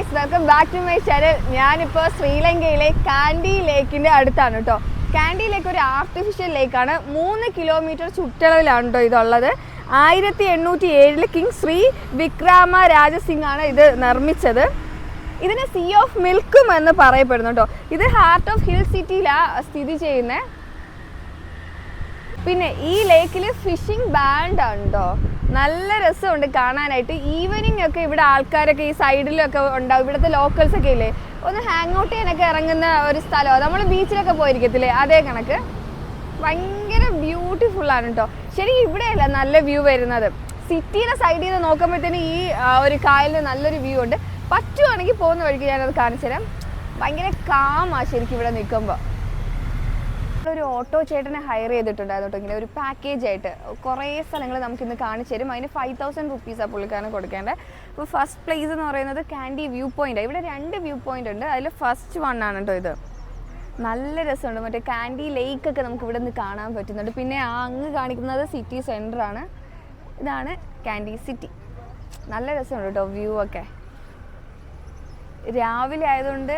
Guys, welcome back to my channel. ഞാനിപ്പോൾ ശ്രീലങ്കയിലെ candy ലേക്കിൻ്റെ അടുത്താണ് കേട്ടോ. കാൻഡി ലേക്ക് ഒരു ആർട്ടിഫിഷ്യൽ ലേക്കാണ്. 3 കിലോമീറ്റർ ചുറ്റളവിലാണ് കേട്ടോ ഇതുള്ളത്. 1807 കിങ് ശ്രീ വിക്രമ രാജസിംഗ് ആണ് ഇത് നിർമ്മിച്ചത്. ഇതിന് സീ ഓഫ് മിൽക്കും എന്ന് പറയപ്പെടുന്നു കേട്ടോ. ഇത് ഹാർട്ട് ഓഫ് ഹിൽ സിറ്റിയിലാണ് സ്ഥിതി ചെയ്യുന്നത്. പിന്നെ ഈ ലേക്കിൽ ഫിഷിംഗ് ബാൻഡ് ഉണ്ടോ, നല്ല രസമുണ്ട് കാണാനായിട്ട്. ഈവനിങ് ഒക്കെ ഇവിടെ ആൾക്കാരൊക്കെ ഈ സൈഡിലൊക്കെ ഉണ്ടാവും. ഇവിടുത്തെ ലോക്കൽസ് ഒക്കെ ഇല്ലേ, ഒന്ന് ഹാങ് ഔട്ട് ചെയ്യാനൊക്കെ ഇറങ്ങുന്ന ഒരു സ്ഥലമാണ്. നമ്മൾ ബീച്ചിലൊക്കെ പോയിരിക്കത്തില്ലേ, അതേ കണക്ക് ഭയങ്കര ബ്യൂട്ടിഫുള്ളാണ് കേട്ടോ. ശരിക്കും ഇവിടെയല്ല നല്ല വ്യൂ വരുന്നത്. സിറ്റിയുടെ സൈഡിൽ നിന്ന് നോക്കുമ്പോഴത്തേന് ഈ ഒരു കായലിന് നല്ലൊരു വ്യൂ ഉണ്ട്. പറ്റുവാണെങ്കിൽ പോകുന്ന വഴിക്ക് ഞാനത് കാണിച്ചു തരാം. ഭയങ്കര കാമാണ് ശരിക്കും ഇവിടെ നിൽക്കുമ്പോൾ. ഒരു ഓട്ടോ ചേട്ടനെ ഹയർ ചെയ്തിട്ടുണ്ടായിരുന്നു കേട്ടോ. ഇങ്ങനെ ഒരു പാക്കേജ് ആയിട്ട് കുറേ സ്ഥലങ്ങൾ നമുക്കിന്ന് കാണിച്ചു തരും. അതിന് 5000 റുപ്പീസാണ് പുള്ളിക്കാരന് കൊടുക്കേണ്ടത്. അപ്പോൾ ഫസ്റ്റ് പ്ലേസ് എന്ന് പറയുന്നത് കാൻഡി വ്യൂ പോയിൻ്റ്. ഇവിടെ 2 വ്യൂ പോയിൻ്റ് ഉണ്ട്. അതിൽ ഫസ്റ്റ് വൺ ആണ് കേട്ടോ ഇത്. നല്ല രസമുണ്ട്. മറ്റേ കാൻഡി ലേക്കൊക്കെ നമുക്ക് ഇവിടെ നിന്ന് കാണാൻ പറ്റുന്നുണ്ട്. പിന്നെ ആ അങ്ങ് കാണിക്കുന്നത് സിറ്റി സെൻറ്ററാണ്. ഇതാണ് കാൻഡി സിറ്റി. നല്ല രസമുണ്ട് കേട്ടോ വ്യൂ ഒക്കെ. രാവിലെ ആയതുകൊണ്ട്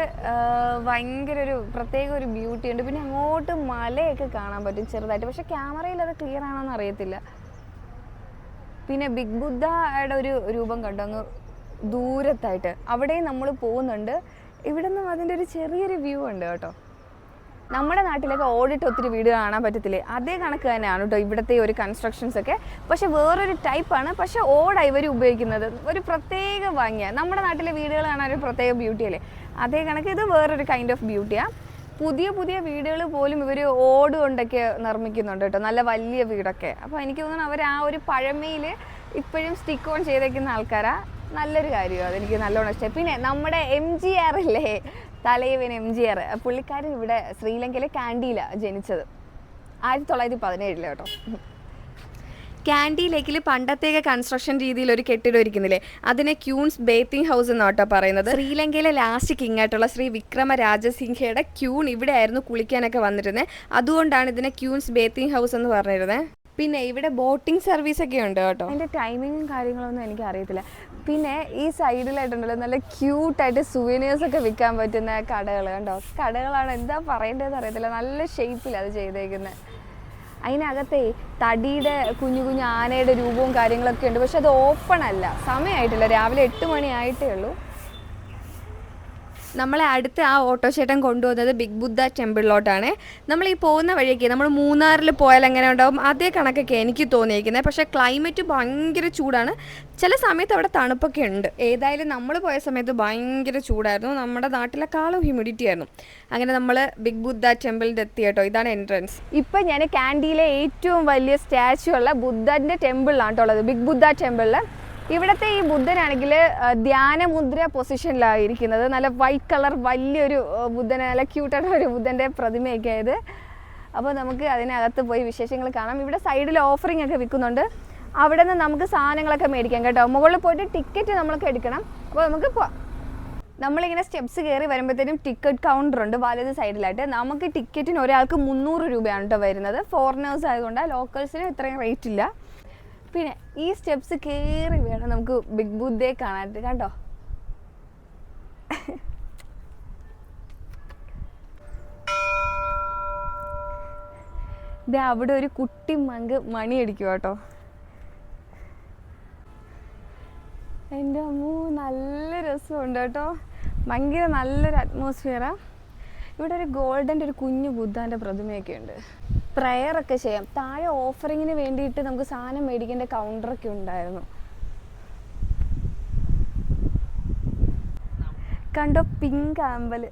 ഭയങ്കര ഒരു പ്രത്യേക ഒരു ബ്യൂട്ടി ഉണ്ട്. പിന്നെ അങ്ങോട്ട് മലയൊക്കെ കാണാൻ പറ്റും ചെറുതായിട്ട്. പക്ഷെ ക്യാമറയിൽ അത് ക്ലിയർ ആണോന്ന് അറിയത്തില്ല. പിന്നെ ബിഗ് ബുദ്ധയുടെ ഒരു രൂപം കണ്ടു അങ്ങ് ദൂരത്തായിട്ട്. അവിടെയും നമ്മൾ പോകുന്നുണ്ട്. ഇവിടെ നിന്നും അതിൻ്റെ ഒരു ചെറിയൊരു വ്യൂ ഉണ്ട് കേട്ടോ. നമ്മുടെ നാട്ടിലൊക്കെ ഓടിട്ട് ഒത്തിരി വീട് കാണാൻ പറ്റത്തില്ലേ, അതേ കണക്ക് തന്നെയാണ് കേട്ടോ ഇവിടുത്തെ ഒരു കൺസ്ട്രക്ഷൻസ് ഒക്കെ. പക്ഷെ വേറൊരു ടൈപ്പാണ്. പക്ഷെ ഓടാണ് ഇവർ ഉപയോഗിക്കുന്നത്. ഒരു പ്രത്യേക ഭംഗിയാണ്. നമ്മുടെ നാട്ടിലെ വീടുകൾ കാണാൻ ഒരു പ്രത്യേക ബ്യൂട്ടിയല്ലേ, അതേ കണക്ക് ഇത് വേറൊരു കൈൻഡ് ഓഫ് ബ്യൂട്ടിയാണ്. പുതിയ പുതിയ വീടുകൾ പോലും ഇവർ ഓട് കൊണ്ടൊക്കെ നിർമ്മിക്കുന്നുണ്ട് കേട്ടോ, നല്ല വലിയ വീടൊക്കെ. അപ്പോൾ എനിക്ക് തോന്നുന്നു അവർ ആ ഒരു പഴമയിൽ ഇപ്പോഴും സ്റ്റിക്ക് ഓൺ ചെയ്തേക്കുന്ന ആൾക്കാരാണ്. നല്ലൊരു കാര്യമാണ്, അതെനിക്ക് നല്ലോണം ഇഷ്ടമായി. പിന്നെ നമ്മുടെ MGR ഇല്ലേ, തലൈവൻ MGR, പുള്ളിക്കാരൻ ഇവിടെ ശ്രീലങ്കയിലെ കാൻഡിയിലാണ് ജനിച്ചത്. 1917 കേട്ടോ. കാൻഡി ലേക്കിൽ പണ്ടത്തേക്ക് കൺസ്ട്രക്ഷൻ രീതിയിൽ ഒരു കെട്ടിടം ഇരിക്കുന്നില്ലേ, അതിനെ ക്യൂൺസ് ബേത്തിങ് ഹൗസ് എന്നാട്ടോ പറയുന്നത്. ശ്രീലങ്കയിലെ ലാസ്റ്റ് കിങ് ആയിട്ടുള്ള ശ്രീ വിക്രമ രാജസിംഹയുടെ ക്യൂൺ ഇവിടെ ആയിരുന്നു കുളിക്കാനൊക്കെ വന്നിരുന്നത്. അതുകൊണ്ടാണ് ഇതിനെ ക്യൂൺസ് ബേത്തിങ് ഹൗസ് എന്ന് പറഞ്ഞിരുന്നത്. പിന്നെ ഇവിടെ ബോട്ടിംഗ് സർവീസൊക്കെ ഉണ്ട് കേട്ടോ. അതിൻ്റെ ടൈമിങ്ങും കാര്യങ്ങളൊന്നും എനിക്ക് അറിയത്തില്ല. പിന്നെ ഈ സൈഡിലായിട്ടുണ്ടല്ലോ നല്ല ക്യൂട്ടായിട്ട് സുവനീഴ്സൊക്കെ വിൽക്കാൻ പറ്റുന്ന കടകൾ കണ്ടോ. കടകളാണ്, എന്താ പറയേണ്ടതെന്ന് അറിയത്തില്ല. നല്ല ഷേപ്പിലാണ് അത് ചെയ്തേക്കുന്നത്. അതിനകത്തെ തടിയുടെ കുഞ്ഞു കുഞ്ഞു ആനയുടെ രൂപവും കാര്യങ്ങളൊക്കെ ഉണ്ട്. പക്ഷെ അത് ഓപ്പൺ അല്ല, സമയമായിട്ടില്ല. രാവിലെ 8 മണി ആയിട്ടേ ഉള്ളൂ. നമ്മളെ അടുത്ത് ആ ഓട്ടോ ചേട്ടൻ കൊണ്ടുവന്നത് ബിഗ് ബുദ്ധ ടെമ്പിളിലോട്ടാണ്. നമ്മൾ ഈ പോകുന്ന വഴിയൊക്കെ നമ്മൾ മൂന്നാറിൽ പോയാൽ എങ്ങനെ ഉണ്ടാവും അതേ കണക്കൊക്കെ എനിക്ക് തോന്നിയിരിക്കുന്നത്. പക്ഷേ ക്ലൈമറ്റ് ഭയങ്കര ചൂടാണ്. ചില സമയത്ത് അവിടെ തണുപ്പൊക്കെ ഉണ്ട്. ഏതായാലും നമ്മൾ പോയ സമയത്ത് ഭയങ്കര ചൂടായിരുന്നു. നമ്മുടെ നാട്ടിലെക്കാളും ഹ്യൂമിഡിറ്റി ആയിരുന്നു. അങ്ങനെ നമ്മൾ ബിഗ് ബുദ്ധ ടെമ്പിളിൻ്റെ എത്തി കേട്ടോ. ഇതാണ് എൻട്രൻസ്. ഇപ്പം ഞാൻ കാൻഡിയിലെ ഏറ്റവും വലിയ സ്റ്റാച്ചു ഉള്ള ബുദ്ധൻ്റെ ടെമ്പിളിലാണ് കേട്ടോ ഉള്ളത്, ബിഗ് ബുദ്ധ ടെമ്പിളിൽ. ഇവിടുത്തെ ഈ ബുദ്ധനാണെങ്കിൽ ധ്യാനമുദ്ര പൊസിഷനിലായിരിക്കുന്നത്. നല്ല വൈറ്റ് കളർ വലിയൊരു ബുദ്ധനെ, നല്ല ക്യൂട്ടായിട്ടുള്ള ഒരു ബുദ്ധൻ്റെ പ്രതിമയൊക്കെ ആയത്. അപ്പോൾ നമുക്ക് അതിനകത്ത് പോയി വിശേഷങ്ങൾ കാണാം. ഇവിടെ സൈഡിൽ ഓഫറിംഗ് ഒക്കെ വിൽക്കുന്നുണ്ട്. അവിടെ നിന്ന് നമുക്ക് സാധനങ്ങളൊക്കെ മേടിക്കാം കേട്ടോ. മുകളിൽ പോയിട്ട് ടിക്കറ്റ് നമ്മളൊക്കെ എടുക്കണം. അപ്പോൾ നമുക്ക് പോവാം. നമ്മളിങ്ങനെ സ്റ്റെപ്സ് കയറി വരുമ്പോഴത്തേനും ടിക്കറ്റ് കൗണ്ടർ ഉണ്ട് വലത് സൈഡിലായിട്ട്. നമുക്ക് ടിക്കറ്റിന് ഒരാൾക്ക് 300 രൂപയാണ് കേട്ടോ വരുന്നത്. ഫോറിനേഴ്സ് ആയതുകൊണ്ട് ലോക്കൽസിന് ഇത്രയും റേറ്റ് ഇല്ല. പിന്നെ ഈ സ്റ്റെപ്സ് കയറി വേണം നമുക്ക് ബിഗ് ബുദ്ധയെ കാണാനായിട്ട് കണ്ടോ. ഇത് അവിടെ ഒരു കുട്ടി മങ്ക് മണി അടിക്കുക കേട്ടോ. എൻ്റെ അമ്മൂ, നല്ല രസമുണ്ട് കേട്ടോ. ഭയങ്കര നല്ലൊരു അറ്റ്മോസ്ഫിയറാണ്. ഇവിടെ ഒരു ഗോൾഡൻ്റെ ഒരു കുഞ്ഞു ബുദ്ധാൻ്റെ പ്രതിമയൊക്കെ ഉണ്ട്. പ്രയറൊക്കെ ചെയ്യാം. താഴെ ഓഫറിങ്ങിന് വേണ്ടിയിട്ട് നമുക്ക് സാധനം മേടിക്കേണ്ട കൗണ്ടറൊക്കെ ഉണ്ടായിരുന്നു. കണ്ടോ പിങ്ക് ആമ്പൽ.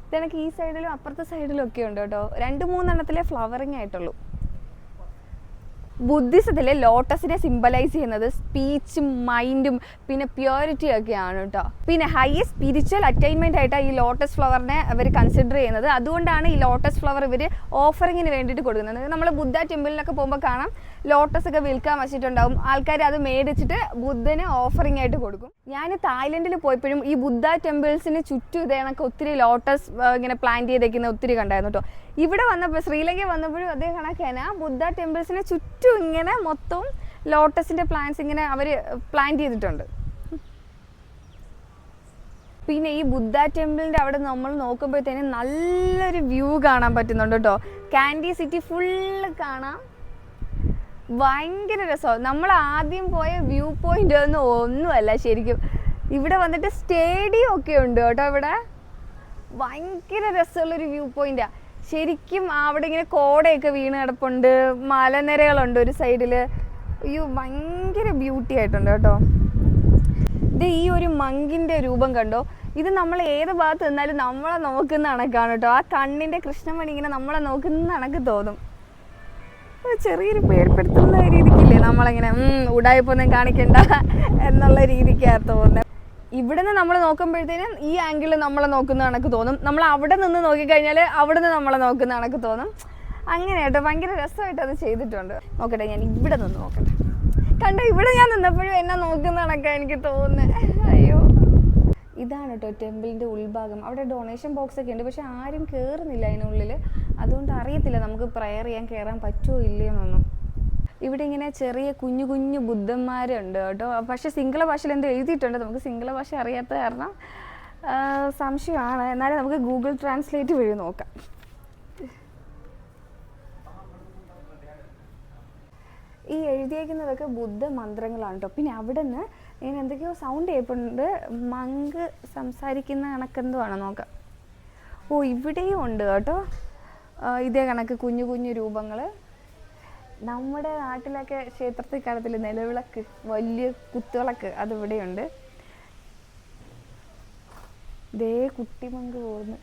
ഇതെനിക്ക് ഈ സൈഡിലും അപ്പുറത്തെ സൈഡിലും ഒക്കെ ഉണ്ട് കേട്ടോ. 2-3 എണ്ണത്തിലെ ഫ്ലവറിങ് ആയിട്ടുള്ളൂ. ബുദ്ധിസത്തിലെ ലോട്ടസിനെ സിംബലൈസ് ചെയ്യുന്നത് സ്പീച്ചും മൈൻഡും പിന്നെ പ്യൂരിറ്റിയും ഒക്കെയാണ് കേട്ടോ. പിന്നെ ഹൈയസ്റ്റ് സ്പിരിച്വൽ അറ്റൈൻമെൻ്റ് ആയിട്ടാണ് ഈ ലോട്ടസ് ഫ്ലവറിനെ അവർ കൺസിഡർ ചെയ്യുന്നത്. അതുകൊണ്ടാണ് ഈ ലോട്ടസ് ഫ്ലവർ ഇവർ ഓഫറിങ്ങിന് വേണ്ടിയിട്ട് കൊടുക്കുന്നത്. നമ്മൾ ബുദ്ധ ടെമ്പിളിലൊക്കെ പോകുമ്പോൾ കാണാം ലോട്ടസ് ഒക്കെ വിൽക്കാൻ വെച്ചിട്ടുണ്ടാവും. ആൾക്കാർ അത് മേടിച്ചിട്ട് ബുദ്ധന് ഓഫറിംഗ് ആയിട്ട് കൊടുക്കും. ഞാൻ തായ്ലൻഡിൽ പോയപ്പോഴും ഈ ബുദ്ധ ടെമ്പിൾസിന് ചുറ്റും ഇതേണൊക്കെ ഒത്തിരി ലോട്ടസ് ഇങ്ങനെ പ്ലാന്റ് ചെയ്തേക്കുന്ന ഒത്തിരി കണ്ടായിരുന്നു കേട്ടോ. ഇവിടെ വന്നപ്പോൾ ശ്രീലങ്കയിൽ വന്നപ്പോഴും അതേ കണക്കാണ്. ബുദ്ധ ടെമ്പിൾസിന് ചുറ്റും ഇങ്ങനെ മൊത്തം ലോട്ടസിൻ്റെ പ്ലാന്റ്സ് ഇങ്ങനെ അവർ പ്ലാന്റ് ചെയ്തിട്ടുണ്ട്. പിന്നെ ഈ ബുദ്ധ ടെമ്പിളിൻ്റെ അവിടെ നമ്മൾ നോക്കുമ്പോഴത്തേനും നല്ലൊരു വ്യൂ കാണാൻ പറ്റുന്നുണ്ട് കേട്ടോ. കാൻഡി സിറ്റി ഫുള്ള് കാണാം. ഭയങ്കര രസമാണ്. നമ്മൾ ആദ്യം പോയ വ്യൂ പോയിന്റ് ഒന്നുമല്ല ശരിക്കും. ഇവിടെ വന്നിട്ട് സ്റ്റേഡിയം ഒക്കെ ഉണ്ട് കേട്ടോ. ഇവിടെ ഭയങ്കര രസമുള്ളൊരു വ്യൂ പോയിന്റാണ് ശരിക്കും. അവിടെ ഇങ്ങനെ കോടയൊക്കെ വീണ് കിടപ്പുണ്ട്, മലനിരകളുണ്ട് ഒരു സൈഡിൽ. അയ്യോ ഭയങ്കര ബ്യൂട്ടി ആയിട്ടുണ്ട് കേട്ടോ. ഇത് ഈ ഒരു മങ്കിൻ്റെ രൂപം കണ്ടോ, ഇത് നമ്മൾ ഏത് ഭാഗത്ത് നിന്നാലും നമ്മളെ നോക്കുന്ന കണക്കാണ് കേട്ടോ. ആ കണ്ണിൻ്റെ കൃഷ്ണമണി ഇങ്ങനെ നമ്മളെ നോക്കുന്ന കണക്ക് തോന്നും. ചെറിയൊരു പേടിപ്പെടുത്തുന്ന രീതിക്കില്ലേ നമ്മളിങ്ങനെ ഉടായിപ്പൊന്നും കാണിക്കണ്ട എന്നുള്ള രീതിക്കാണ് തോന്നുന്നത്. ഇവിടെ നിന്ന് നമ്മൾ നോക്കുമ്പോഴത്തേനും ഈ ആംഗിളിൽ നമ്മളെ നോക്കുന്ന കണക്ക് തോന്നും. നമ്മൾ അവിടെ നിന്ന് നോക്കിക്കഴിഞ്ഞാൽ അവിടെ നിന്ന് നമ്മളെ നോക്കുന്ന കണക്ക് തോന്നും. അങ്ങനെ കേട്ടോ, ഭയങ്കര രസമായിട്ട് അത് ചെയ്തിട്ടുണ്ട്. നോക്കട്ടെ, ഞാൻ ഇവിടെ നിന്ന് നോക്കട്ടെ. കണ്ടോ, ഇവിടെ ഞാൻ നിന്നപ്പോഴും എന്നെ നോക്കുന്ന കണക്കാണ് എനിക്ക് തോന്നുന്നത്. അയ്യോ, ഇതാണ് കേട്ടോ ടെമ്പിളിൻ്റെ ഉൾഭാഗം. അവിടെ ഡൊണേഷൻ ബോക്സ് ഒക്കെ ഉണ്ട്, പക്ഷെ ആരും കയറുന്നില്ല അതിനുള്ളിൽ. അതുകൊണ്ട് അറിയത്തില്ല നമുക്ക് പ്രയർ ചെയ്യാൻ കയറാൻ പറ്റുമോ ഇല്ലയോന്നൊന്നും. ഇവിടെ ഇങ്ങനെ ചെറിയ കുഞ്ഞു കുഞ്ഞു ബുദ്ധന്മാരുണ്ട് കേട്ടോ. പക്ഷെ സിംഗിള ഭാഷയിൽ എന്തോ എഴുതിയിട്ടുണ്ട്. നമുക്ക് സിംഗിള ഭാഷ അറിയാത്ത കാരണം സംശയമാണ്. എന്നാലും നമുക്ക് ഗൂഗിൾ ട്രാൻസ്ലേറ്റ് വഴി നോക്കാം. ഈ എഴുതിയേക്കുന്നതൊക്കെ ബുദ്ധ മന്ത്രങ്ങളാണ് കേട്ടോ. പിന്നെ അവിടെ നിന്ന് ഇങ്ങനെ എന്തൊക്കെയോ സൗണ്ട് ചെയ്യപ്പെടുന്നുണ്ട്. മങ്ക് സംസാരിക്കുന്ന കണക്കെന്തോ ആണ്, നോക്കാം. ഓ, ഇവിടെയും ഉണ്ട് കേട്ടോ ഇതേ കണക്ക് കുഞ്ഞു കുഞ്ഞു രൂപങ്ങൾ. നമ്മുടെ നാട്ടിലൊക്കെ ക്ഷേത്രത്തിൽ കാണത്തില്ല നിലവിളക്ക്, വലിയ കുത്തുവിളക്ക്, അതിവിടെയുണ്ട്. ദേ കുട്ടിമങ്ക് പോകുന്നു.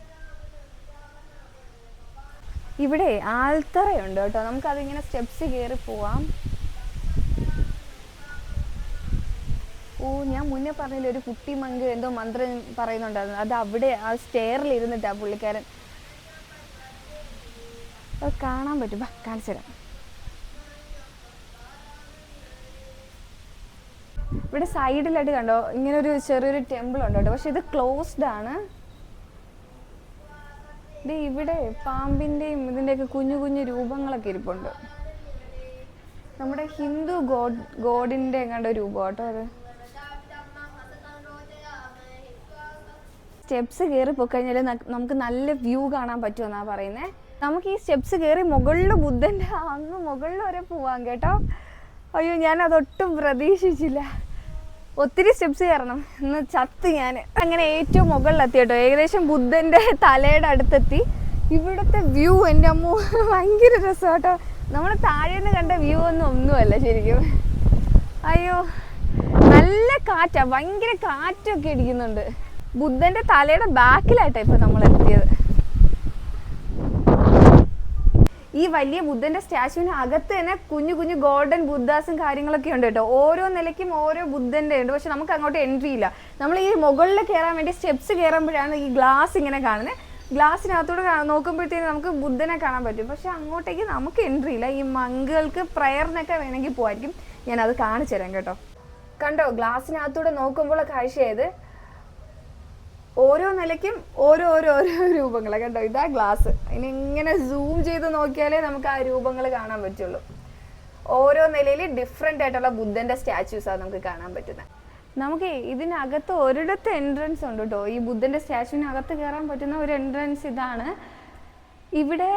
ഇവിടെ ആൽത്തറയുണ്ട് കേട്ടോ. നമുക്കതിങ്ങനെ സ്റ്റെപ്സ് കയറി പോവാം. ഓ, ഞാൻ മുന്നേ പറഞ്ഞില്ല ഒരു കുട്ടിമങ്ക് എന്തോ മന്ത്രം പറയുന്നുണ്ടായിരുന്നു. അത് അവിടെ ആ സ്റ്റെയറിൽ ഇരുന്നിട്ടാ പുള്ളിക്കാരൻ. അത് കാണാൻ പറ്റും, കാണിച്ചു തരാം. ഇവിടെ സൈഡിലായിട്ട് കണ്ടോ ഇങ്ങനെ ഒരു ചെറിയൊരു ടെമ്പിൾ ഉണ്ട് കേട്ടോ. പക്ഷെ ഇത് ക്ലോസ്ഡ് ആണ്. ഇത് ഇവിടെ പാമ്പിൻ്റെയും ഇതിൻ്റെയൊക്കെ കുഞ്ഞു കുഞ്ഞു രൂപങ്ങളൊക്കെ ഇരിപ്പുണ്ട്. നമ്മുടെ ഹിന്ദു ഗോഡിൻ്റെ എങ്ങാണ്ട് രൂപം കേട്ടോ അത്. സ്റ്റെപ്സ് കയറി പോയിക്കഴിഞ്ഞാൽ നമുക്ക് നല്ല വ്യൂ കാണാൻ പറ്റുമെന്നാണ് പറയുന്നത്. നമുക്ക് ഈ സ്റ്റെപ്സ് കയറി മുകളിൽ ബുദ്ധൻ്റെ അങ്ങ് മുകളിൽ വരെ പോവാം കേട്ടോ. അയ്യോ, ഞാൻ അതൊട്ടും പ്രതീക്ഷിച്ചില്ല. ഒത്തിരി സ്റ്റെപ്സ് കയറണം, ഇന്ന് ചത്ത് ഞാൻ. അങ്ങനെ ഏറ്റവും മുകളിലെത്തി കേട്ടോ. ഏകദേശം ബുദ്ധൻ്റെ തലയുടെ അടുത്തെത്തി. ഇവിടുത്തെ വ്യൂ എൻ്റെ അമ്മ ഭയങ്കര രസം കേട്ടോ. നമ്മൾ താഴെ നിന്ന് കണ്ട വ്യൂ ഒന്നുമല്ല ശരിക്കും. അയ്യോ, നല്ല കാറ്റാ, ഭയങ്കര കാറ്റൊക്കെ അടിക്കുന്നുണ്ട്. ബുദ്ധൻ്റെ തലയുടെ ബാക്കിലായിട്ടാണ് ഇപ്പോൾ നമ്മൾ എത്തിയത്. ഈ വലിയ ബുദ്ധൻ്റെ സ്റ്റാച്ചുവിന് അകത്ത് തന്നെ കുഞ്ഞു കുഞ്ഞു ഗോൾഡൻ ബുദ്ധാസും കാര്യങ്ങളൊക്കെ ഉണ്ട് കേട്ടോ. ഓരോ നിലയ്ക്കും ഓരോ ബുദ്ധൻ്റെ ഉണ്ട്. പക്ഷെ നമുക്ക് അങ്ങോട്ട് എൻട്രി ഇല്ല. നമ്മൾ ഈ മുകളിൽ കയറാൻ വേണ്ടി സ്റ്റെപ്സ് കയറുമ്പോഴാണ് ഈ ഗ്ലാസ് ഇങ്ങനെ കാണുന്നത്. ഗ്ലാസ്സിനകത്തൂടെ നോക്കുമ്പോഴത്തേക്കും നമുക്ക് ബുദ്ധനെ കാണാൻ പറ്റും. പക്ഷെ അങ്ങോട്ടേക്ക് നമുക്ക് എൻട്രി ഇല്ല. ഈ മങ്കുകൾക്ക് പ്രയറിനൊക്കെ വേണമെങ്കിൽ പോകായിരിക്കും. ഞാനത് കാണിച്ചു തരാം കേട്ടോ. കണ്ടോ, ഗ്ലാസ്സിനകത്തൂടെ നോക്കുമ്പോൾ കാഴ്ചയായത് ഓരോ നിലയ്ക്കും ഓരോ രൂപങ്ങളെ കണ്ടോ. ഇതാ ഗ്ലാസ്. ഇനി ഇങ്ങനെ സൂം ചെയ്ത് നോക്കിയാലേ നമുക്ക് ആ രൂപങ്ങൾ കാണാൻ പറ്റുള്ളൂ. ഓരോ നിലയിൽ ഡിഫറെൻ്റ് ആയിട്ടുള്ള ബുദ്ധൻ്റെ സ്റ്റാച്യൂസാണ് നമുക്ക് കാണാൻ പറ്റുന്നത്. നമുക്ക് ഇതിനകത്ത് ഒരിടത്ത് എൻട്രൻസ് ഉണ്ട് കേട്ടോ. ഈ ബുദ്ധൻ്റെ സ്റ്റാച്യൂവിനകത്ത് കയറാൻ പറ്റുന്ന ഒരു എൻട്രൻസ് ഇതാണ്. ഇവിടെ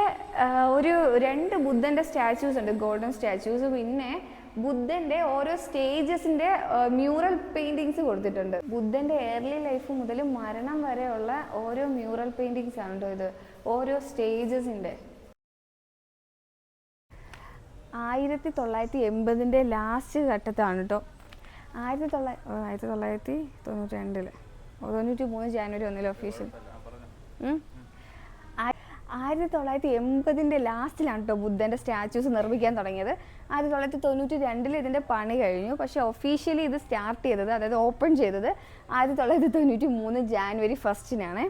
ഒരു 2 ബുദ്ധൻ്റെ സ്റ്റാച്യൂസ് ഉണ്ട്, ഗോൾഡൻ സ്റ്റാച്യൂസ്. പിന്നെ ബുദ്ധൻ്റെ ഓരോ സ്റ്റേജസിൻ്റെ മ്യൂറൽ പെയിൻറ്റിങ്സ് കൊടുത്തിട്ടുണ്ട്. ബുദ്ധൻ്റെ ഏർലി ലൈഫ് മുതൽ മരണം വരെയുള്ള ഓരോ മ്യൂറൽ പെയിൻറ്റിങ്സ് ആണ് കേട്ടോ ഇത്, ഓരോ സ്റ്റേജസിൻ്റെ. 1980 ലാസ്റ്റ് ഘട്ടത്താണ് കേട്ടോ. 1992 93 ജാനുവരി 1 ഒഫീഷ്യൽ. 1980 ലാസ്റ്റിലാണ് കേട്ടോ ബുദ്ധൻ്റെ സ്റ്റാച്യൂസ് നിർമ്മിക്കാൻ തുടങ്ങിയത്. 1992 ഇതിൻ്റെ പണി കഴിഞ്ഞു. പക്ഷേ ഒഫീഷ്യലി ഇത് സ്റ്റാർട്ട് ചെയ്തത്, അതായത് ഓപ്പൺ ചെയ്തത് 1993 ജാനുവരി 1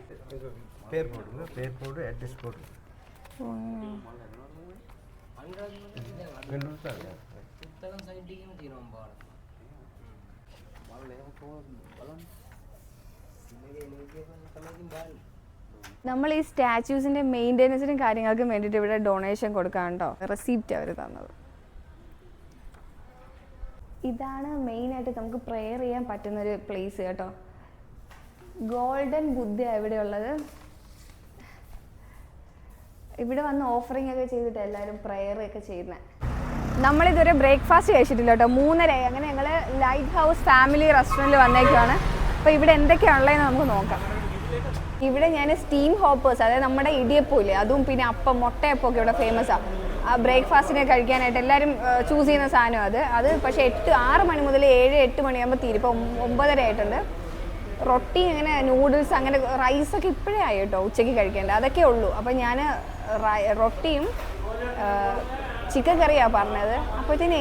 നമ്മൾ ഈ സ്റ്റാച്യൂസിൻ്റെ മെയിൻ്റെനൻസിനും കാര്യങ്ങൾക്കും വേണ്ടിയിട്ട് ഇവിടെ ഡൊണേഷൻ കൊടുക്കാനുണ്ടോ, റെസിപ്റ്റ് അവർ തന്നത്. ഇതാണ് മെയിനായിട്ട് നമുക്ക് പ്രെയർ ചെയ്യാൻ പറ്റുന്നൊരു പ്ലേസ് കേട്ടോ. ഗോൾഡൻ ബുദ്ധ എവിടെയുള്ളത്? ഇവിടെ വന്ന് ഓഫറിംഗ് ഒക്കെ ചെയ്തിട്ട് എല്ലാവരും പ്രെയർ ഒക്കെ ചെയ്യുന്നത്. നമ്മളിതുവരെ ബ്രേക്ക്ഫാസ്റ്റ് കഴിച്ചിട്ടില്ല കേട്ടോ. 3:30 അങ്ങനെ ഞങ്ങൾ ലൈറ്റ് ഹൗസ് ഫാമിലി റെസ്റ്റോറൻറ്റിൽ വന്നേക്കുവാണ്. അപ്പോൾ ഇവിടെ എന്തൊക്കെയാണുള്ളതെന്ന് നമുക്ക് നോക്കാം. ഇവിടെ ഞാൻ സ്റ്റീം ഹോപ്പേഴ്സ്, അതായത് നമ്മുടെ ഇടിയപ്പമില്ലേ അതും പിന്നെ അപ്പം മുട്ടയപ്പം ഒക്കെ ഇവിടെ ഫേമസാണ്. ആ ബ്രേക്ക്ഫാസ്റ്റിനെ കഴിക്കാനായിട്ട് എല്ലാവരും ചൂസ് ചെയ്യുന്ന സാധനം അത് പക്ഷേ 6 മണി മുതൽ 7-8 മണിയാകുമ്പോൾ തീരും. ഇപ്പോൾ 9:30 ആയിട്ടുണ്ട്. റൊട്ടി അങ്ങനെ നൂഡിൽസ് അങ്ങനെ റൈസൊക്കെ ഇപ്പോഴേ ആയി കേട്ടോ ഉച്ചയ്ക്ക് കഴിക്കേണ്ടത്, അതൊക്കെ ഉള്ളൂ. അപ്പം ഞാൻ റൊട്ടിയും ചിക്കൻ കറിയാണ് പറഞ്ഞത്. അപ്പോഴത്തേനെ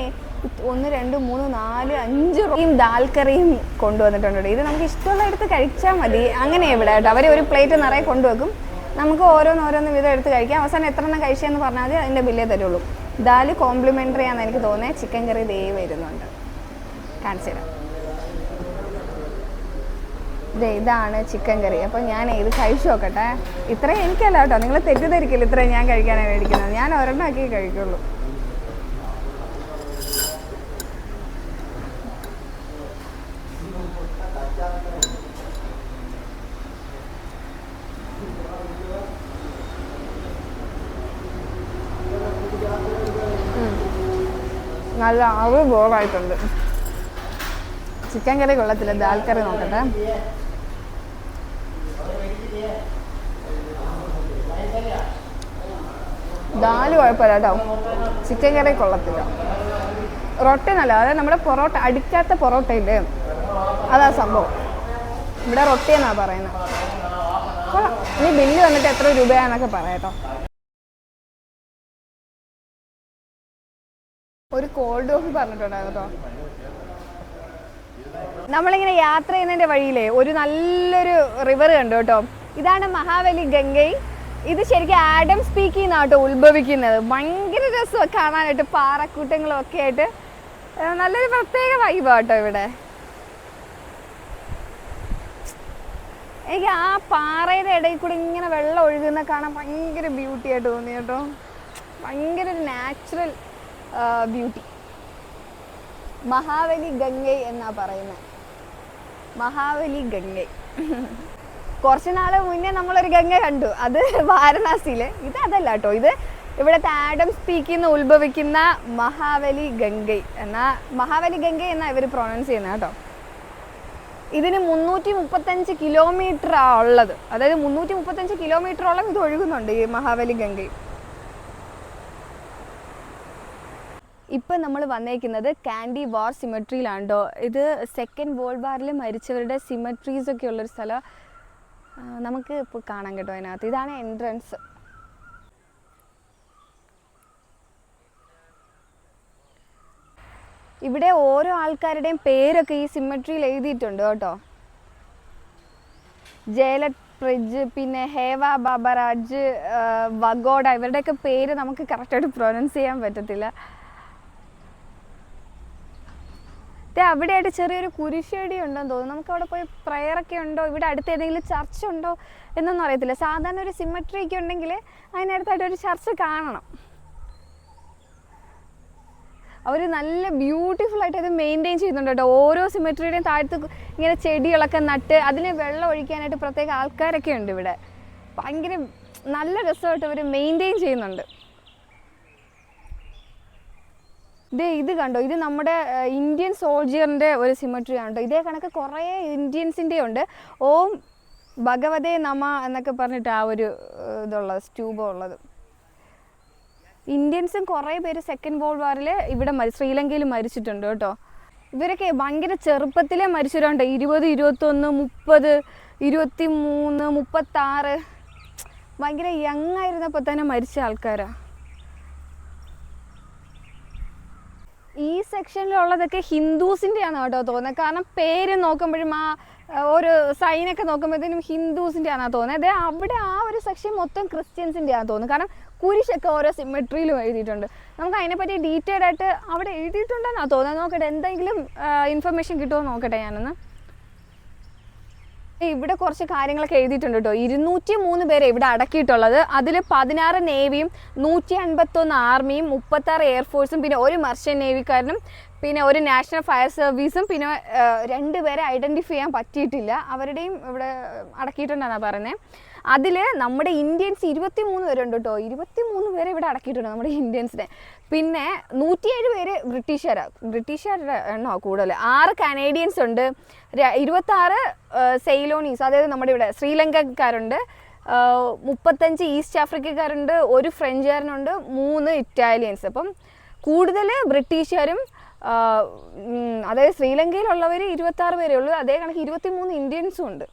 1 2 3 4 5 റൊട്ടിയും ദാൽ കറിയും കൊണ്ടുവന്നിട്ടുണ്ട്. ഇത് നമുക്ക് ഇഷ്ടമുള്ള എടുത്ത് കഴിച്ചാൽ മതി. അങ്ങനെ ഇവിടെ കേട്ടോ അവർ ഒരു പ്ലേറ്റ് നിറയെ കൊണ്ടുവെക്കും, നമുക്ക് ഓരോന്ന് വീതം എടുത്ത് കഴിക്കാം. അവസാനം എത്ര എണ്ണം കഴിച്ചതെന്ന് പറഞ്ഞാൽ മതി, അതിൻ്റെ ബില്ലേ തരുള്ളൂ. ദാൽ കോംപ്ലിമെൻ്ററി ആണെന്ന് എനിക്ക് തോന്നുന്നത്. ചിക്കൻ കറി ദേ വരുന്നുണ്ട്, കാണിച്ചു തരാം. ഇതാണ് ചിക്കൻ കറി. അപ്പോൾ ഞാൻ ഇത് കഴിച്ചു നോക്കട്ടെ. ഇത്രയും എനിക്കല്ല കേട്ടോ, നിങ്ങൾ തെറ്റിദ്ധരിക്കില്ല ഇത്രയും ഞാൻ കഴിക്കാനാണ് മേടിക്കുന്നത്. ഞാൻ ഒരെണ്ണമാക്കി കഴിക്കുള്ളൂ. നല്ല അവ് ബോറായിട്ടുണ്ട്. ചിക്കൻ കറി കൊള്ളത്തില്ല, ദാൽ കറി നോക്കട്ടെ. ദാല് കുഴപ്പമില്ല കേട്ടോ, ചിക്കൻ കറി കൊള്ളത്തില്ല. റൊട്ടി നല്ല, അതായത് നമ്മുടെ പൊറോട്ട അടിക്കാത്ത പൊറോട്ട ഇല്ലേ, അതാ സംഭവം. ഇവിടെ റൊട്ടി എന്നാ പറയുന്നത്. ഇനി ബില്ല് വന്നിട്ട് എത്ര രൂപയാന്നൊക്കെ പറയാട്ടോ. ഒരു കോൾഡ് കോഫി പറഞ്ഞിട്ടുണ്ടായിരുന്നു കേട്ടോ. നമ്മളിങ്ങനെ യാത്ര ചെയ്യുന്നതിൻ്റെ വഴിയിലേ ഒരു നല്ലൊരു റിവർ കണ്ടു കേട്ടോ. ഇതാണ് മഹാബലി ഗംഗൈ. ഇത് ശരിക്കും ആഡംസ് പീക്കിൽ നിന്നാട്ടോ ഉത്ഭവിക്കുന്നത്. ഭയങ്കര രസമാണ് കാണാനായിട്ട്, പാറക്കൂട്ടങ്ങളും ഒക്കെ ആയിട്ട് നല്ലൊരു പ്രത്യേക വൈബാട്ടോ ഇവിടെ. എനിക്ക് ആ പാറയുടെ ഇടയിൽ കൂടി ഇങ്ങനെ വെള്ളം ഒഴുകുന്ന കാണാൻ ഭയങ്കര ബ്യൂട്ടി ആയിട്ട് തോന്നി കേട്ടോ. ഭയങ്കര ഒരു നാച്ചുറൽ ബ്യൂട്ടി. മഹാബലി ഗംഗൈ എന്നാ പറയുന്നത്, മഹാബലി ഗംഗൈ. കുറച്ച് നാൾ മുന്നേ നമ്മളൊരു ഗംഗ കണ്ടു, അത് വാരണാസിയിൽ. ഇത് അതല്ല കേട്ടോ, ഇത് ഇവിടുത്തെ ആഡംസ് പീക്കിൽ നിന്ന് ഉത്ഭവിക്കുന്ന മഹാബലി ഗംഗൈ എന്നാ ഇവർ പ്രൊനൗൺസ് ചെയ്യുന്നത് കേട്ടോ. ഇതിന് 335 കിലോമീറ്ററാണ് ഉള്ളത്, അതായത് 335 കിലോമീറ്ററോളം ഇത് ഒഴുകുന്നുണ്ട് ഈ മഹാബലി ഗംഗൈ. ഇപ്പം നമ്മൾ വന്നേക്കുന്നത് കാൻഡി വാർ സിമെട്രിയിലാണ് കേട്ടോ. ഇത് സെക്കൻഡ് വേൾഡ് വാറിൽ മരിച്ചവരുടെ സിമെട്രീസൊക്കെ ഉള്ളൊരു സ്ഥലം നമുക്ക് ഇപ്പോൾ കാണാൻ കേട്ടോ. അതിനകത്ത് ഇതാണ് എൻട്രൻസ്. ഇവിടെ ഓരോ ആൾക്കാരുടെയും പേരൊക്കെ ഈ സിമെട്രിയിൽ എഴുതിയിട്ടുണ്ട് കേട്ടോ. ജയലറ്റ് പ്രിഡ്ജ്, പിന്നെ ഹേവ ബാബരാജ്, വഗോഡ, ഇവരുടെയൊക്കെ പേര് നമുക്ക് കറക്റ്റായിട്ട് പ്രൊനൗൺസ് ചെയ്യാൻ പറ്റത്തില്ല. അവിടെയായിട്ട് ചെറിയൊരു കുരിശടി ഉണ്ടെന്ന് തോന്നുന്നു. നമുക്ക് അവിടെ പോയി പ്രയറൊക്കെ ഉണ്ടോ, ഇവിടെ അടുത്ത് ഏതെങ്കിലും ചർച്ച് ഉണ്ടോ എന്നൊന്നും അറിയത്തില്ല. സാധാരണ ഒരു സിമെട്രി ഒക്കെ ഉണ്ടെങ്കിൽ അതിനടുത്തായിട്ട് ഒരു ചർച്ച് കാണണം. അവർ നല്ല ബ്യൂട്ടിഫുൾ ആയിട്ട് അത് മെയിൻറ്റെയിൻ ചെയ്യുന്നുണ്ട് കേട്ടോ. ഓരോ സിമെട്രിയുടെയും താഴത്ത് ഇങ്ങനെ ചെടികളൊക്കെ നട്ട് അതിന് വെള്ളം ഒഴിക്കാനായിട്ട് പ്രത്യേക ആൾക്കാരൊക്കെ ഉണ്ട് ഇവിടെ. ഭയങ്കര നല്ല രസമായിട്ട് അവർ മെയിൻറ്റെയിൻ ചെയ്യുന്നുണ്ട്. ഇത് കണ്ടോ, ഇത് നമ്മുടെ ഇന്ത്യൻ സോൾജിയറിൻ്റെ ഒരു സിമെട്രി ആണ് കേട്ടോ. ഇതേ കണക്ക് കുറേ ഇന്ത്യൻസിൻ്റെ ഉണ്ട്. ഓം ഭഗവതേ നമ എന്നൊക്കെ പറഞ്ഞിട്ട് ആ ഒരു ഇതുള്ളത് സ്റ്റൂപം ഉള്ളത്. ഇന്ത്യൻസും കുറേ പേര് സെക്കൻഡ് വേൾഡ് വാറിൽ ഇവിടെ ശ്രീലങ്കയിൽ മരിച്ചിട്ടുണ്ട് കേട്ടോ. ഇവരൊക്കെ ഭയങ്കര ചെറുപ്പത്തിലേ മരിച്ചവരുണ്ട്. 20, 21, 30, 23, 36 ഭയങ്കര യങ് ആയിരുന്നപ്പോൾ തന്നെ മരിച്ച ആൾക്കാരാണ്. ഈ സെക്ഷനിലുള്ളതൊക്കെ ഹിന്ദുസിൻ്റെ ആണ് കേട്ടോ തോന്നുന്നത്. കാരണം പേര് നോക്കുമ്പോഴും ആ ഒരു സൈനൊക്കെ നോക്കുമ്പോഴത്തേനും ഹിന്ദുസിൻ്റെ ആണെന്നാണ് തോന്നുന്നത്. അവിടെ ആ ഒരു സെക്ഷൻ മൊത്തം ക്രിസ്ത്യൻസിൻ്റെ ആണെന്ന് തോന്നുന്നു. കാരണം കുരിശൊക്കെ ഓരോ സിമെട്രിയിലും എഴുതിയിട്ടുണ്ട്. നമുക്ക് അതിനെപ്പറ്റി ഡീറ്റെയിൽഡ് ആയിട്ട് അവിടെ എഴുതിയിട്ടുണ്ടെന്നാണ് തോന്നുന്നത്. നോക്കട്ടെ, എന്തെങ്കിലും ഇൻഫർമേഷൻ കിട്ടുമോ നോക്കട്ടെ ഞാനൊന്ന്. ഇവിടെ കുറച്ച് കാര്യങ്ങളൊക്കെ എഴുതിയിട്ടുണ്ട് കേട്ടോ. 203 പേരെ ഇവിടെ അടക്കിയിട്ടുള്ളത്. അതിൽ 16 നേവിയും 151 ആർമിയും 36 എയർഫോഴ്സും പിന്നെ ഒരു മർച്ചൻ്റ് നേവിക്കാരനും പിന്നെ ഒരു നാഷണൽ ഫയർ സർവീസും പിന്നെ 2 പേരെ ഐഡൻറ്റിഫൈ ചെയ്യാൻ പറ്റിയിട്ടില്ല, അവരുടെയും ഇവിടെ അടക്കിയിട്ടുണ്ടെന്നാണ് പറയുന്നത്. അതിൽ നമ്മുടെ ഇന്ത്യൻസ് 23 പേരുണ്ട് കേട്ടോ. 23 പേരെ ഇവിടെ അടക്കിയിട്ടുണ്ട് നമ്മുടെ ഇന്ത്യൻസിനെ. പിന്നെ 107 പേര് ബ്രിട്ടീഷുകാരുടെ എണ്ണോ കൂടുതൽ. 6 കനേഡിയൻസ് ഉണ്ട്, 26 സെയിലോണീസ്, അതായത് നമ്മുടെ ഇവിടെ ശ്രീലങ്കക്കാരുണ്ട്, 35 ഈസ്റ്റ് ആഫ്രിക്കക്കാരുണ്ട്, 1 ഫ്രഞ്ചുകാരനുണ്ട്, 3 ഇറ്റാലിയൻസ്. അപ്പം കൂടുതൽ ബ്രിട്ടീഷുകാരും അതായത് ശ്രീലങ്കയിലുള്ളവർ 26 പേരേ ഉള്ളൂ. അതേ കണക്ക് 23 ഇന്ത്യൻസും ഉണ്ട്.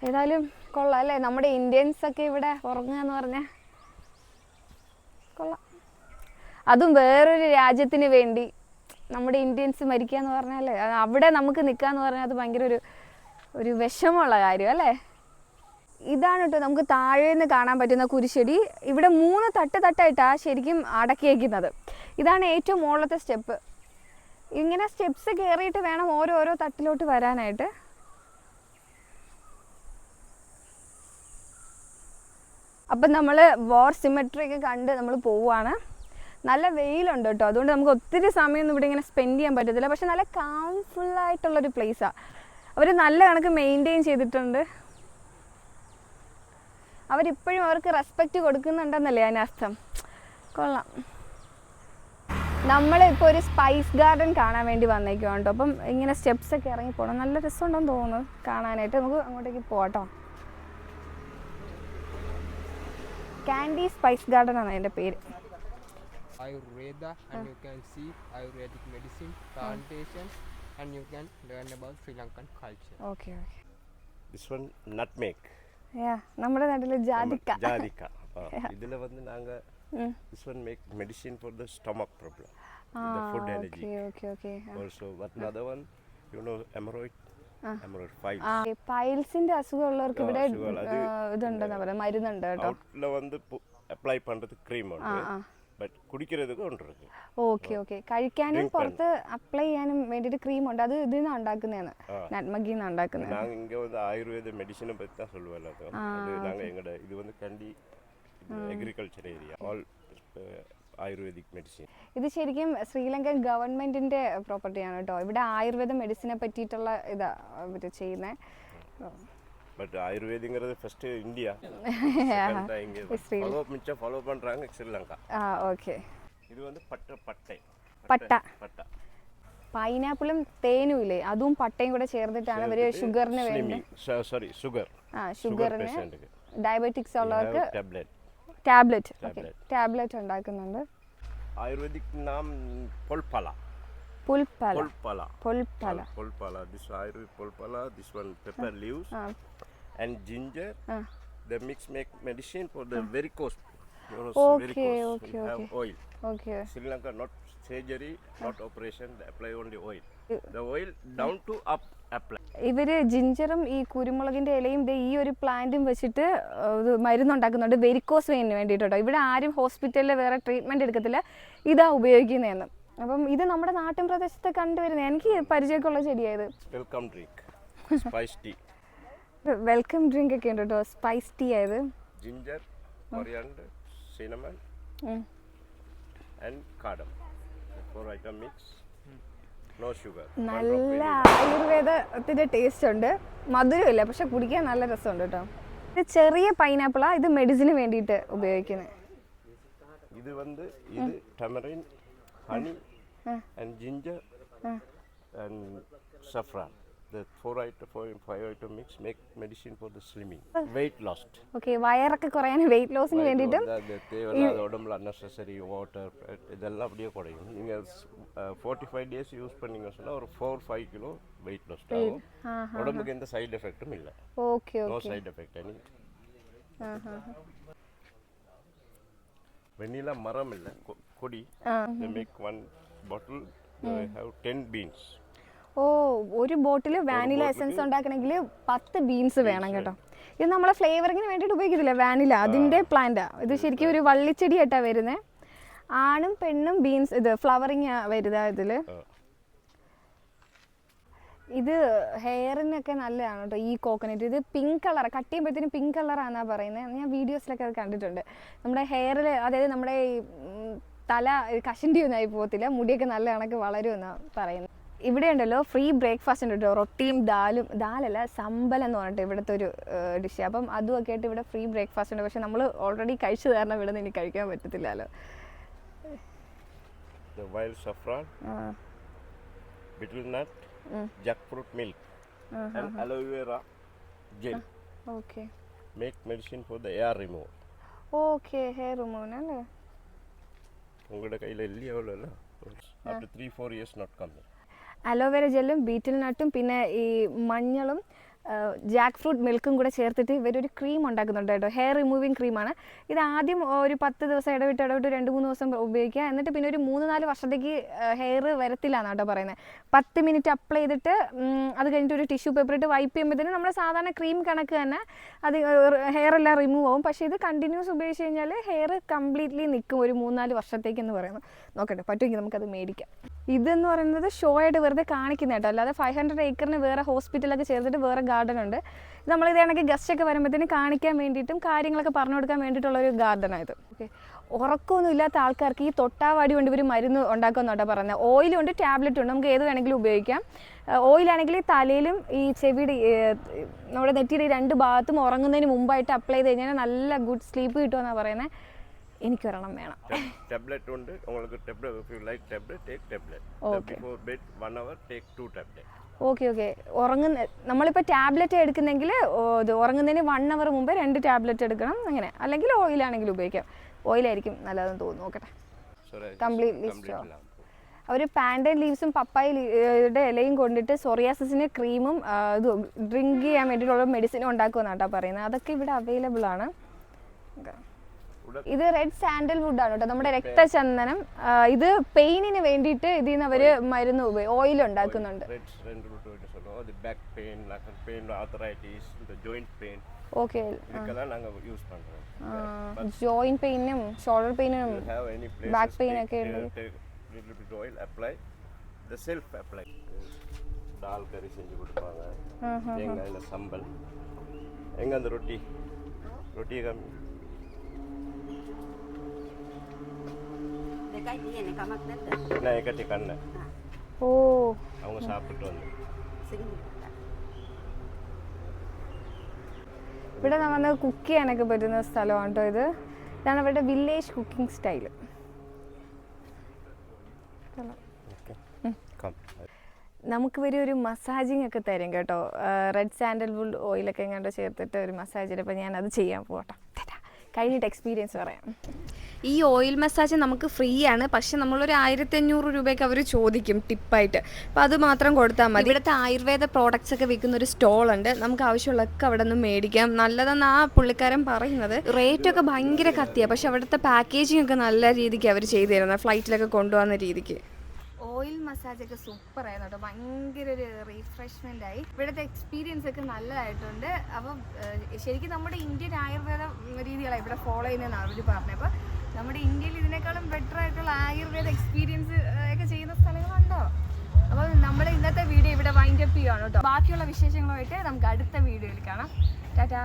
ഏതായാലും കൊള്ളാം അല്ലേ, നമ്മുടെ ഇന്ത്യൻസൊക്കെ ഇവിടെ ഉറങ്ങുക എന്ന് പറഞ്ഞാൽ കൊള്ളാം. അതും വേറൊരു രാജ്യത്തിന് വേണ്ടി നമ്മുടെ ഇന്ത്യൻസ് മരിക്കുക എന്ന് പറഞ്ഞാൽ, അവിടെ നമുക്ക് നിൽക്കുക എന്ന് പറഞ്ഞാൽ അത് ഭയങ്കര ഒരു വിഷമമുള്ള കാര്യം അല്ലേ. ഇതാണ് കേട്ടോ നമുക്ക് താഴെ നിന്ന് കാണാൻ പറ്റുന്ന കുരിശടി. ഇവിടെ 3 തട്ടായിട്ടാണ് ശരിക്കും അടക്കിയേക്കുന്നത്. ഇതാണ് ഏറ്റവും മുകളിലത്തെ സ്റ്റെപ്പ്. ഇങ്ങനെ സ്റ്റെപ്സ് കയറിയിട്ട് വേണം ഓരോരോ തട്ടിലോട്ട് വരാനായിട്ട്. അപ്പം നമ്മൾ വാർ സിമെട്രി ഒക്കെ കണ്ട് നമ്മൾ പോവുകയാണ്. നല്ല വെയിലുണ്ട് കേട്ടോ, അതുകൊണ്ട് നമുക്ക് ഒത്തിരി സമയമൊന്നും ഇവിടെ ഇങ്ങനെ സ്പെൻഡ് ചെയ്യാൻ പറ്റത്തില്ല. പക്ഷെ നല്ല കാംഫുള്ളായിട്ടുള്ളൊരു പ്ലേസാണ്. അവർ നല്ല കണക്ക് മെയിൻറ്റെയിൻ ചെയ്തിട്ടുണ്ട്. അവരിപ്പോഴും അവർക്ക് റെസ്പെക്റ്റ് കൊടുക്കുന്നുണ്ടെന്നല്ലേ അതിനർത്ഥം. കൊള്ളാം. നമ്മളിപ്പോൾ ഒരു സ്പൈസ് ഗാർഡൻ കാണാൻ വേണ്ടി വന്നേക്കുവാണ് കേട്ടോ. അപ്പം ഇങ്ങനെ സ്റ്റെപ്സൊക്കെ ഇറങ്ങി പോകണം. നല്ല രസമുണ്ടെന്ന് തോന്നുന്നു കാണാനായിട്ട്. നമുക്ക് അങ്ങോട്ടേക്ക് പോകട്ടോ. കാൻഡി സ്പൈസ് ഗാർഡൻ ആണ് അതിൻ്റെ പേര്. Ayurveda, and you can see Ayurvedic medicine, plantation, and you can learn about Sri Lankan culture. Okay. This one nutmeg. Yeah, നമ്മുടെ നാട്ടിൽ ജാതിക്ക. ഇതിൽ വന്ന് നാങ്ക this one make medicine for the stomach problem, the food allergy. Okay. Also, what another one, you know, hemorrhoid files. പൈൽസിന്റെ അസുഖമുള്ളവർക്ക് ഇവിടെ ഇതുണ്ടെന്നാ പറയുന്നത്, മരുന്നുണ്ട് കേട്ടോ. ഔട്ട്ല വന്ന് അപ്ലൈ പண்றது ക്രീം ഉണ്ട്, ബട്ട് കുടിக்கிறதுக்கு ഒന്നും ഇருக்கு. ഓക്കെ. കഴിക്കാനും പുറത്ത് അപ്ലൈ ചെയ്യാനും വേണ്ടിയിട്ട് ക്രീം ഉണ്ട്. അത് ഇതിൽ നിന്നാണ് ഉണ്ടാക്കുന്നതാണ്, നട്മഗിൽ നിന്നാണ് ഉണ്ടാക്കുന്നത്. நாங்க இங்க வந்து ஆயுர்வேத மெடிசினை பத்தி தான் சொல்லுவேன். அது நாங்க எங்கட இது வந்து Kandy agriculture area, all ayurvedic medicine. ഇത് ശരിക്കും ശ്രീലങ്കൻ ഗവൺമെന്റിന്റെ പ്രോപ്പർട്ടിയാണ് കേട്ടോ. ഇവിടെ ആയുർവേദ മെഡിസിനെ പറ്റിയിട്ടുള്ള ഇതാ ഇവര് ചെയ്യുന്നത്. பட் ஆயுர்வேதிங்கிறது ஃபர்ஸ்ட் இந்தியா, ஃபாலோ பண்றாங்க ஸ்ரீலங்கா. ஓகே. இது வந்து പട്ട. പൈനാപ്പിളും തേനും ഇല്ലേ, അതും പട്ടയും കൂടെ ചേർത്തിട്ടാണ് ഇവര് ഷുഗറിന് വേണ്ടി, ഷുഗറിന് ഡയബറ്റിക്സ് ഉള്ളവർക്ക് ടാബ്ലറ്റ് ഉണ്ടാക്കുന്നുണ്ട്. ആയുർവേദിക് നാം പുൽപ്പല. This Ayurvedic pulpala, this one pepper leaves and ginger. They make medicine for the varicose. Okay. Have oil. Okay. Sri Lanka not surgery, not operation. They apply only oil. The oil down to up apply. ഇവര് ജിഞ്ചറും ഈ കുരുമുളകിന്റെ ഇലയും ഈ ഒരു പ്ലാന്റും വെച്ചിട്ട് മരുന്നുണ്ടാക്കുന്നുണ്ട് varicose Wayne വേണ്ടിയിട്ടോ. ഇവിടെ ആരും ഹോസ്പിറ്റലിൽ വേറെ ട്രീറ്റ്മെന്റ് എടുക്കത്തില്ല, ഇതാ ഉപയോഗിക്കുന്നതെന്ന്. അപ്പം ഇത് നമ്മുടെ നാട്ടിൻ പ്രദേശത്ത് കണ്ടുവരുന്നത്, എനിക്ക് പരിചയമൊക്കെയുള്ള ചെടിയായത്. വെൽക്കം ഡ്രിങ്ക് ഒക്കെ ഉണ്ട് കേട്ടോ, സ്പൈസ് ടീ ആയത്. Ginger, coriander, cinnamon and cardamom, 4 item mix, no sugar. നല്ല ആയുർവേദത്തിന്റെ ടേസ്റ്റ് ഉണ്ട്, മധുരമില്ല, പക്ഷെ കുടിക്കാൻ നല്ല രസമുണ്ട് കേട്ടോ. ഇത് ചെറിയ പൈനാപ്പിളാ, ഇത് മെഡിസിന് വേണ്ടിയിട്ട് ഉപയോഗിക്കുന്നത്. ഇത് വന്ന് ഇത് ടമറിൻ, honey and ginger and saffron. The 5 item mix make medicine for the slimming, weight loss. Okay, വയറൊക്കെ കുറയാൻ weight lossന് വേണ്ടിയിട്ട് தேவையில்லாத உடம்புல unnecessary water இதெல்லாம் அப்படியே குறையும். நீங்க 45 days யூஸ் பண்ணீங்க சொன்னா ஒரு 4-5 கிலோ weight loss ஆகும். உடம்புக்கு எந்த சைடு எஃபெக்ட்டும் இல்ல. Okay. No side effect any. vanilla maram illa kodi. They make one bottle, they have 10 beans. ഒരു ബോട്ടിൽ വാനില എസൻസ് ഉണ്ടാക്കണമെങ്കിൽ 10 ബീൻസ് വേണം കേട്ടോ. ഇത് നമ്മളെ ഫ്ലേവറിങ്ങിന് വേണ്ടിയിട്ട് ഉപയോഗിക്കത്തില്ല, വാനില അതിൻ്റെ പ്ലാന്റാ. ഇത് ശരിക്കും ഒരു വള്ളിച്ചെടിയായിട്ടാണ് വരുന്നത്. ആണും പെണ്ണും ബീൻസ്, ഇത് ഫ്ലവറിങ് വരുക ഇതിൽ. ഇത് ഹെയറിനൊക്കെ നല്ലതാണ് കേട്ടോ ഈ കോക്കനട്ട്. ഇത് പിങ്ക് കളർ, കട്ട് ചെയ്യുമ്പോഴത്തേനും പിങ്ക് കളറാണെന്നാണ് പറയുന്നത്. ഞാൻ വീഡിയോസിലൊക്കെ അത് കണ്ടിട്ടുണ്ട്. നമ്മുടെ ഹെയറിൽ, അതായത് നമ്മുടെ തല കഷണ്ടി ഒന്നും ആയി പോകത്തില്ല, മുടിയൊക്കെ നല്ല കണക്ക് വളരുമെന്നാണ് പറയുന്നത്. ഇവിടെ ഉണ്ടല്ലോ ഫ്രീ ബ്രേക്ക്ഫാസ്റ്റ് ഉണ്ട് കേട്ടോ, റൊട്ടിയും ദാലല്ല സമ്പലം എന്ന് പറഞ്ഞിട്ട് ഇവിടുത്തെ ഒരു ഡിഷ്. അപ്പം അതും ഒക്കെ ആയിട്ട് ഇവിടെ ഫ്രീ ബ്രേക്ക്ഫാസ്റ്റ് ഉണ്ട്. പക്ഷെ നമ്മൾ ഓൾറെഡി കഴിച്ചത് കാരണം ഇവിടെ നിന്ന് ഇനി കഴിക്കാൻ പറ്റത്തില്ലല്ലോ. The wild saffron, betel nut, jackfruit milk, and aloe vera gel. Okay. Make medicine for the hair removal. Okay, hair removal അല്ലേ? ഉങ്ങളുടെ കയ്യിൽ എല്ലി ആവുമല്ലോ. After 3-4 years not coming. Aloe vera ജെല്ലും ബീറ്റിൽ നട്ടും പിന്നെ ഈ മഞ്ഞളും ജാക്ക് ഫ്രൂട്ട് മിൽക്കും കൂടെ ചേർത്തിട്ട് ഇവരൊരു ക്രീം ഉണ്ടാക്കുന്നുണ്ട് കേട്ടോ. ഹെയർ റിമൂവിങ് ക്രീമാണ് ഇത്. ആദ്യം ഒരു 10 ദിവസം ഇടവിട്ട് 2-3 ദിവസം ഉപയോഗിക്കുക. എന്നിട്ട് പിന്നെ ഒരു 3-4 വർഷത്തേക്ക് ഹെയർ വരത്തില്ല എന്നാണ് കേട്ടോ പറയുന്നത്. 10 മിനിറ്റ് അപ്ലൈ ചെയ്തിട്ട് അത് കഴിഞ്ഞിട്ട് ഒരു ടിഷ്യൂ പേപ്പർ ഇട്ട് വൈപ്പ് ചെയ്യുമ്പോഴത്തേനും നമ്മൾ സാധാരണ ക്രീം കണക്ക് തന്നെ അത് ഹെയർ എല്ലാം റിമൂവ് ആവും. പക്ഷേ ഇത് കണ്ടിന്യൂസ് ഉപയോഗിച്ച് കഴിഞ്ഞാൽ ഹെയർ കംപ്ലീറ്റ്ലി നിൽക്കും ഒരു 3-4 വർഷത്തേക്ക് എന്ന് പറയുന്നത്. നോക്കട്ടെ, പറ്റുമെങ്കിൽ നമുക്കത് മേടിക്കാം. ഇതെന്ന് പറയുന്നത് ഷോ ആയിട്ട് വെറുതെ കാണിക്കുന്ന കേട്ടോ, അല്ലാതെ 500 ഏക്കറിന് വേറെ ഹോസ്പിറ്റലൊക്കെ ചേർത്തിട്ട് വേറെ ഗാർഡൻ ഉണ്ട്. ഇത് നമ്മൾ ഇതാണെങ്കിൽ ഗസ്റ്റ് ഒക്കെ വരുമ്പോഴത്തേന് കാണിക്കാൻ വേണ്ടിയിട്ടും കാര്യങ്ങളൊക്കെ പറഞ്ഞു കൊടുക്കാൻ വേണ്ടിയിട്ടുള്ളൊരു ഗാർഡനാണ് ഇത്. ഓക്കെ, ഉറക്കമൊന്നും ഇല്ലാത്ത ആൾക്കാർക്ക് ഈ തൊട്ടാവാടി കൊണ്ട് ഇവർ മരുന്ന് ഉണ്ടാക്കുമെന്നോട്ടോ പറയുന്നത്. ഓയിലുണ്ട്, ടാബ്ലറ്റും ഉണ്ട്, നമുക്ക് ഏത് വേണമെങ്കിലും ഉപയോഗിക്കാം. ഓയിലാണെങ്കിൽ തലയിലും ഈ ചെവിയുടെ നമ്മുടെ നെറ്റിയുടെ 2 ഭാഗത്തും ഉറങ്ങുന്നതിന് മുമ്പായിട്ട് അപ്ലൈ ചെയ്ത് കഴിഞ്ഞാൽ നല്ല ഗുഡ് സ്ലീപ്പ് കിട്ടുമെന്നാണ് പറയുന്നത്. എനിക്കൊരെണ്ണം വേണം. ടാബ്ലറ്റ് ഉണ്ട് உங்களுக்கு. Tablet if you like tablet take tablet. Before bed 1 hour take 2 tablet. Okay. നമ്മളിപ്പോൾ ടാബ്ലറ്റ് എടുക്കുന്നെങ്കിൽ ഉറങ്ങുന്നതിന് 1 hour മുമ്പേ 2 ടാബ്ലറ്റ് എടുക്കണം അങ്ങനെ. അല്ലെങ്കിൽ ഓയിലാണെങ്കിൽ ഉപയോഗിക്കാം. ഓയിലായിരിക്കും നല്ലതെന്ന് തോന്നുന്നു. നോക്കട്ടെ, കംപ്ലീറ്റ്ലി സ്റ്റോപ്പ്. അവർ പാൻഡൻ ലീവ്സും പപ്പായയുടെ ഇലയും കൊണ്ടിട്ട് സോറിയാസിന് ക്രീമും ഇത് ഡ്രിങ്ക് ചെയ്യാൻ വേണ്ടിയിട്ടുള്ള മെഡിസിനും ഉണ്ടാക്കുമെന്നാട്ടോ പറയുന്നത്. അതൊക്കെ ഇവിടെ അവൈലബിൾ ആണ്. ഇത് റെഡ് സാൻഡൽവുഡ് ആണ് കേട്ടോ, നമ്മുടെ രക്തചന്ദനം. ഇത് പെയിനിന് വേണ്ടിയിട്ട് ഇതിൽ നിന്ന് അവർ മരുന്ന് ഓയിൽ ഉണ്ടാക്കുന്നുണ്ട്. ഓക്കെ, ജോയിന്റ് പെയിനും ഷോൾഡർ പെയിനും ബാക്ക് പെയിനൊക്കെ ഉണ്ട്. சம்பல் எங்க அந்த ரொட்டி ரொட்டியை காமி. நான் கட்டி கண்ணை ஓ அவங்க சாப்பிட்டு வந்து ഇവിടെ നമ്മൾ കുക്ക് ചെയ്യാനൊക്കെ പറ്റുന്ന സ്ഥലമാണ് കേട്ടോ ഇത്. ഇതാണ് ഇവിടെ വില്ലേജ് കുക്കിംഗ് സ്റ്റൈല്. നമുക്ക് ഇവർ ഒരു മസാജിങ് ഒക്കെ തരും കേട്ടോ. റെഡ് സാൻഡൽവുഡ് ഓയിലൊക്കെ എങ്ങാണ്ടോ ചേർത്തിട്ട് ഒരു മസാജ്. അപ്പോൾ ഞാനത് ചെയ്യാൻ പോകട്ടെ, കഴിഞ്ഞിട്ട് എക്സ്പീരിയൻസ് പറയാം. ഈ ഓയിൽ മസാജ് നമുക്ക് ഫ്രീ ആണ്, പക്ഷെ നമ്മളൊരു 1500 രൂപയൊക്കെ അവർ ചോദിക്കും ടിപ്പായിട്ട്. അപ്പോൾ അത് മാത്രം കൊടുത്താൽ മതി. ഇവിടുത്തെ ആയുർവേദ പ്രോഡക്റ്റ്സ് ഒക്കെ വിൽക്കുന്ന ഒരു സ്റ്റോൾ ഉണ്ട്, നമുക്ക് ആവശ്യമുള്ളതൊക്കെ അവിടെ നിന്ന് മേടിക്കാം. നല്ലതെന്ന് ആ പുള്ളിക്കാരൻ പറയുന്നത്. റേറ്റൊക്കെ ഭയങ്കര കത്തിയാണ്, പക്ഷെ അവിടുത്തെ പാക്കേജിങ് ഒക്കെ നല്ല രീതിക്ക് അവർ ചെയ്തു തരുന്നത്, ഫ്ലൈറ്റിലൊക്കെ കൊണ്ടുപോകുന്ന രീതിക്ക്. ഓയിൽ മസാജ് ഒക്കെ സൂപ്പർ ആയിരുന്നു കേട്ടോ, ഭയങ്കര ഒരു റീഫ്രഷ്മെൻ്റ് ആയി. ഇവിടുത്തെ എക്സ്പീരിയൻസ് ഒക്കെ നല്ലതായിട്ടുണ്ട്. അപ്പം ശരിക്കും നമ്മുടെ ഇന്ത്യൻ ആയുർവേദ രീതികളാണ് ഇവിടെ ഫോളോ ചെയ്യുന്നതെന്നാണ് അവർ പറഞ്ഞത്. അപ്പോൾ നമ്മുടെ ഇന്ത്യയിൽ ഇതിനേക്കാളും ബെറ്റർ ആയിട്ടുള്ള ആയുർവേദ എക്സ്പീരിയൻസ് ഒക്കെ ചെയ്യുന്ന സ്ഥലങ്ങളുണ്ടോ? അപ്പോൾ നമ്മൾ ഇന്നത്തെ വീഡിയോ ഇവിടെ വൈൻഡ് അപ്പ് ചെയ്യുകയാണ് കേട്ടോ. ബാക്കിയുള്ള വിശേഷങ്ങളുമായിട്ട് നമുക്ക് അടുത്ത വീഡിയോയിൽ കാണാം. ടാറ്റാ.